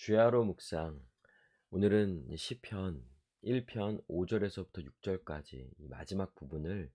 주야로 묵상. 오늘은 시편 1편 5절에서부터 6절까지 이 마지막 부분을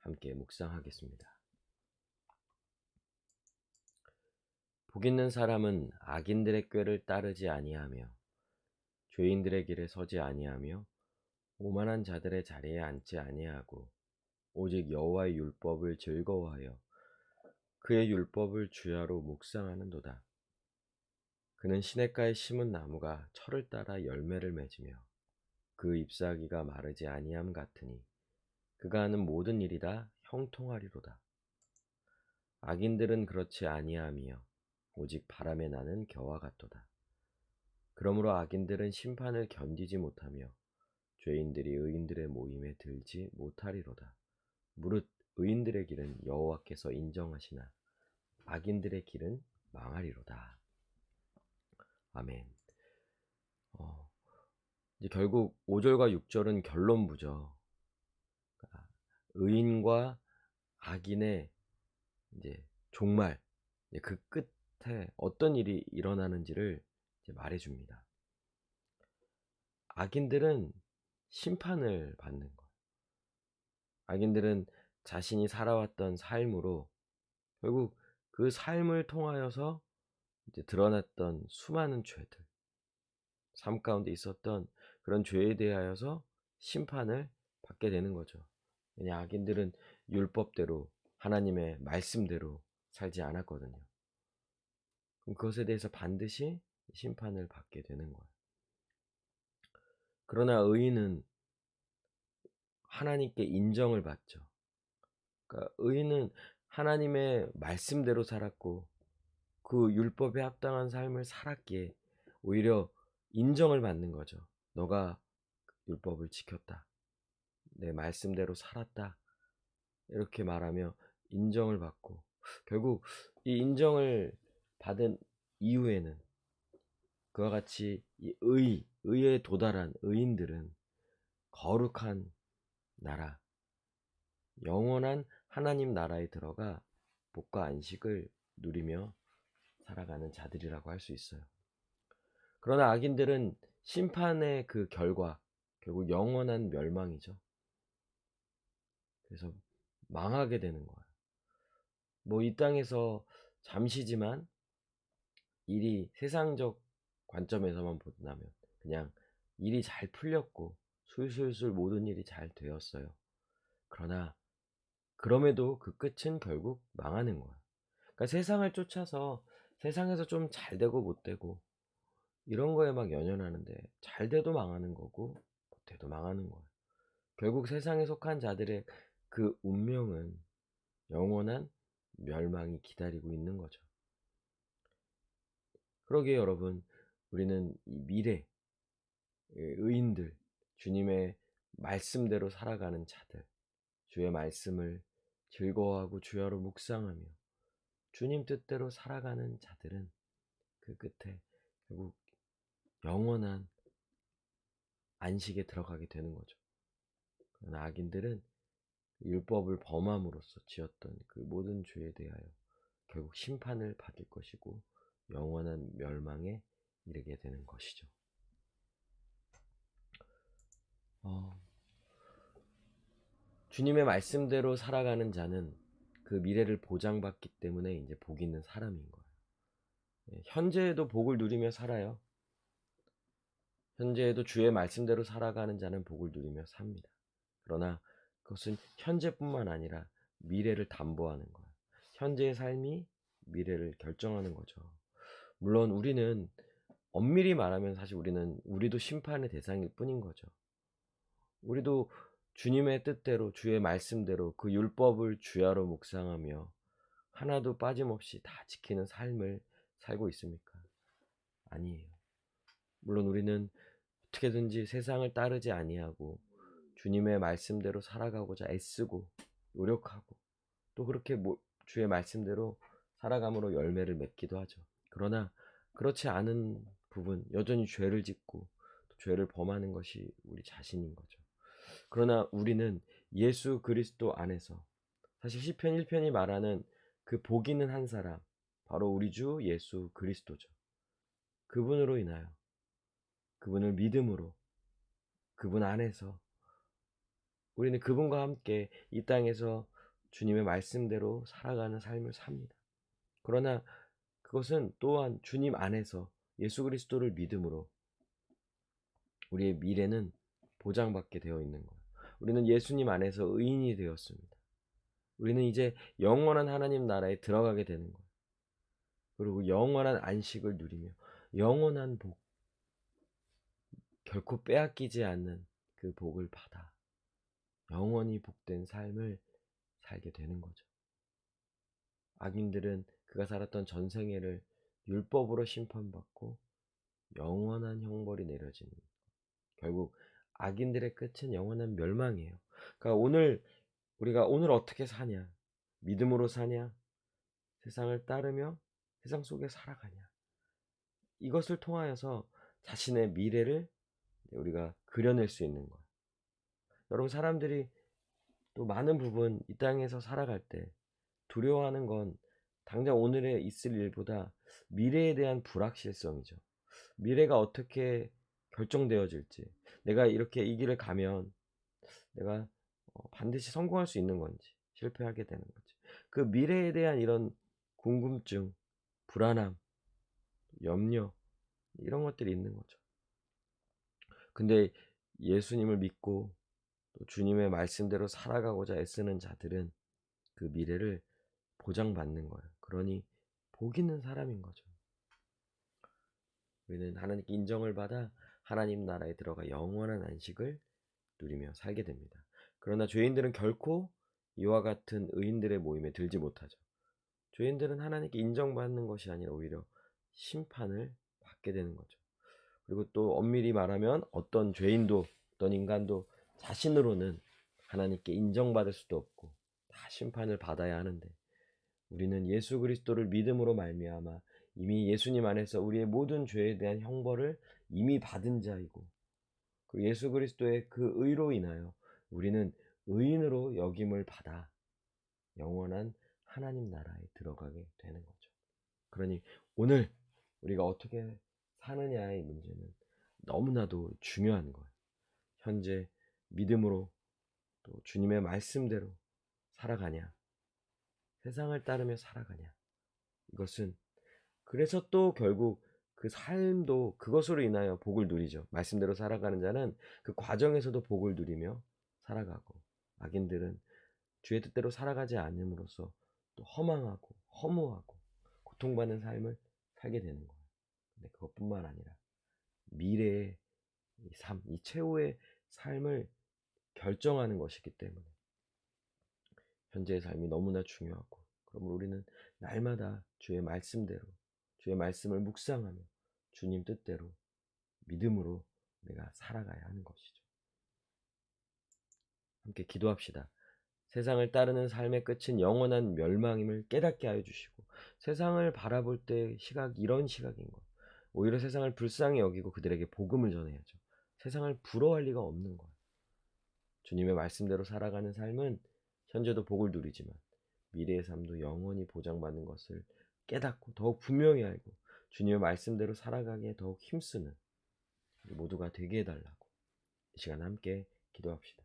함께 묵상하겠습니다. 복 있는 사람은 악인들의 꾀를 따르지 아니하며 죄인들의 길에 서지 아니하며 오만한 자들의 자리에 앉지 아니하고 오직 여호와의 율법을 즐거워하여 그의 율법을 주야로 묵상하는도다. 그는 시냇가에 심은 나무가 철을 따라 열매를 맺으며 그 잎사귀가 마르지 아니함 같으니 그가 하는 모든 일이 다 형통하리로다. 악인들은 그렇지 아니하며 오직 바람에 나는 겨와 같도다. 그러므로 악인들은 심판을 견디지 못하며 죄인들이 의인들의 모임에 들지 못하리로다. 무릇 의인들의 길은 여호와께서 인정하시나 악인들의 길은 망하리로다. 아멘. 이제 결국 5절과 6절은 결론부죠. 의인과 악인의 이제 종말, 그 끝에 어떤 일이 일어나는지를 이제 말해줍니다. 악인들은 심판을 받는 거예요. 악인들은 자신이 살아왔던 삶으로 결국 그 삶을 통하여서 이제 드러났던 수많은 죄들, 삶 가운데 있었던 그런 죄에 대하여서 심판을 받게 되는 거죠. 왜냐, 악인들은 율법대로 하나님의 말씀대로 살지 않았거든요. 그럼 그것에 대해서 반드시 심판을 받게 되는 거예요. 그러나 의인은 하나님께 인정을 받죠. 그러니까 의인은 하나님의 말씀대로 살았고 그 율법에 합당한 삶을 살았기에 오히려 인정을 받는 거죠. 너가 율법을 지켰다. 내 말씀대로 살았다. 이렇게 말하며 인정을 받고 결국 이 인정을 받은 이후에는 그와 같이 이 의에 도달한 의인들은 거룩한 나라, 영원한 하나님 나라에 들어가 복과 안식을 누리며 살아가는 자들이라고 할 수 있어요. 그러나 악인들은 심판의 그 결과, 결국 영원한 멸망이죠. 그래서 망하게 되는 거예요. 뭐 이 땅에서 잠시지만 일이 세상적 관점에서만 본다면 그냥 일이 잘 풀렸고 술술술 모든 일이 잘 되었어요. 그러나 그럼에도 그 끝은 결국 망하는 거야. 그러니까 세상을 쫓아서 세상에서 좀 잘 되고 못 되고 이런 거에 막 연연하는데 잘 돼도 망하는 거고 못 돼도 망하는 거야. 결국 세상에 속한 자들의 그 운명은 영원한 멸망이 기다리고 있는 거죠. 그러기에 여러분, 우리는 이 미래 의인들, 주님의 말씀대로 살아가는 자들, 주의 말씀을 즐거워하고 주야로 묵상하며 주님 뜻대로 살아가는 자들은 그 끝에 결국 영원한 안식에 들어가게 되는 거죠. 그러나 악인들은 율법을 범함으로써 지었던 그 모든 죄에 대하여 결국 심판을 받을 것이고 영원한 멸망에 이르게 되는 것이죠. 주님의 말씀대로 살아가는 자는 그 미래를 보장받기 때문에 이제 복 있는 사람인 거예요. 현재에도 복을 누리며 살아요. 현재에도 주의 말씀대로 살아가는 자는 복을 누리며 삽니다. 그러나 그것은 현재뿐만 아니라 미래를 담보하는 거예요. 현재의 삶이 미래를 결정하는 거죠. 물론 우리는 엄밀히 말하면 사실 우리도 심판의 대상일 뿐인 거죠. 우리도 주님의 뜻대로 주의 말씀대로 그 율법을 주야로 묵상하며 하나도 빠짐없이 다 지키는 삶을 살고 있습니까? 아니에요. 물론 우리는 어떻게든지 세상을 따르지 아니하고 주님의 말씀대로 살아가고자 애쓰고 노력하고 또 그렇게 주의 말씀대로 살아감으로 열매를 맺기도 하죠. 그러나 그렇지 않은 부분, 여전히 죄를 짓고 또 죄를 범하는 것이 우리 자신인 거죠. 그러나 우리는 예수 그리스도 안에서 사실 시편 1편이 말하는 그 복 있는 한 사람, 바로 우리 주 예수 그리스도죠. 그분으로 인하여, 그분을 믿음으로, 그분 안에서 우리는 그분과 함께 이 땅에서 주님의 말씀대로 살아가는 삶을 삽니다. 그러나 그것은 또한 주님 안에서 예수 그리스도를 믿음으로 우리의 미래는 보장받게 되어 있는 거예요. 우리는 예수님 안에서 의인이 되었습니다. 우리는 이제 영원한 하나님 나라에 들어가게 되는 거예요. 그리고 영원한 안식을 누리며 영원한 복, 결코 빼앗기지 않는 그 복을 받아 영원히 복된 삶을 살게 되는 거죠. 악인들은 그가 살았던 전생애를 율법으로 심판받고 영원한 형벌이 내려지는, 결국 악인들의 끝은 영원한 멸망이에요. 그러니까 우리가 오늘 어떻게 사냐? 믿음으로 사냐? 세상을 따르며 세상 속에 살아가냐? 이것을 통하여서 자신의 미래를 우리가 그려낼 수 있는 거예요. 여러분, 사람들이 또 많은 부분 이 땅에서 살아갈 때 두려워하는 건 당장 오늘에 있을 일보다 미래에 대한 불확실성이죠. 미래가 어떻게 결정되어질지, 내가 이렇게 이 길을 가면 내가 반드시 성공할 수 있는 건지 실패하게 되는 건지, 그 미래에 대한 이런 궁금증, 불안함, 염려, 이런 것들이 있는 거죠. 근데 예수님을 믿고 또 주님의 말씀대로 살아가고자 애쓰는 자들은 그 미래를 보장받는 거예요. 그러니 복 있는 사람인 거죠. 우리는 하나님께 인정을 받아 하나님 나라에 들어가 영원한 안식을 누리며 살게 됩니다. 그러나 죄인들은 결코 이와 같은 의인들의 모임에 들지 못하죠. 죄인들은 하나님께 인정받는 것이 아니라 오히려 심판을 받게 되는 거죠. 그리고 또 엄밀히 말하면 어떤 죄인도, 어떤 인간도 자신으로는 하나님께 인정받을 수도 없고 다 심판을 받아야 하는데, 우리는 예수 그리스도를 믿음으로 말미암아 이미 예수님 안에서 우리의 모든 죄에 대한 형벌을 이미 받은 자이고, 그 예수 그리스도의 그 의로 인하여 우리는 의인으로 여김을 받아 영원한 하나님 나라에 들어가게 되는 거죠. 그러니 오늘 우리가 어떻게 사느냐의 문제는 너무나도 중요한 거예요. 현재 믿음으로 또 주님의 말씀대로 살아가냐, 세상을 따르며 살아가냐, 이것은 그래서 또 결국 그 삶도 그것으로 인하여 복을 누리죠. 말씀대로 살아가는 자는 그 과정에서도 복을 누리며 살아가고, 악인들은 주의 뜻대로 살아가지 않음으로써 또 허망하고 허무하고 고통받는 삶을 살게 되는 거예요. 근데 그것뿐만 아니라 미래의 이 삶, 이 최후의 삶을 결정하는 것이기 때문에 현재의 삶이 너무나 중요하고, 그러므로 우리는 날마다 주의 말씀대로, 주의 말씀을 묵상하며 주님 뜻대로 믿음으로 우리가 살아가야 하는 것이죠. 함께 기도합시다. 세상을 따르는 삶의 끝은 영원한 멸망임을 깨닫게 하여 주시고, 세상을 바라볼 때 시각이 이런 시각인 것, 오히려 세상을 불쌍히 여기고 그들에게 복음을 전해야죠. 세상을 부러워할 리가 없는 거예요. 주님의 말씀대로 살아가는 삶은 현재도 복을 누리지만 미래의 삶도 영원히 보장받는 것을 깨닫고 더욱 분명히 알고 주님의 말씀대로 살아가기에 더욱 힘쓰는 우리 모두가 되게 해달라고 이 시간 함께 기도합시다.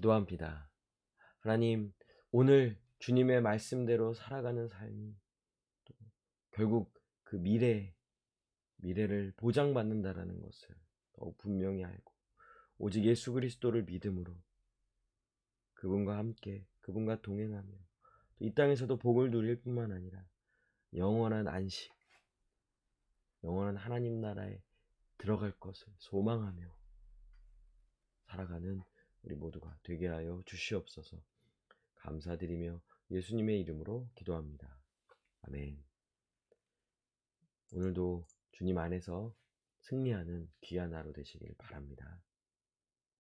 기도합니다. 하나님, 오늘 주님의 말씀대로 살아가는 삶이 또 결국 그 미래를 보장받는다라는 것을 더욱 분명히 알고 오직 예수 그리스도를 믿음으로 그분과 함께 그분과 동행하며 이 땅에서도 복을 누릴 뿐만 아니라 영원한 안식, 영원한 하나님 나라에 들어갈 것을 소망하며 살아가는 우리 모두가 되게 하여 주시옵소서. 감사드리며 예수님의 이름으로 기도합니다. 아멘. 오늘도 주님 안에서 승리하는 귀한 하루 되시길 바랍니다.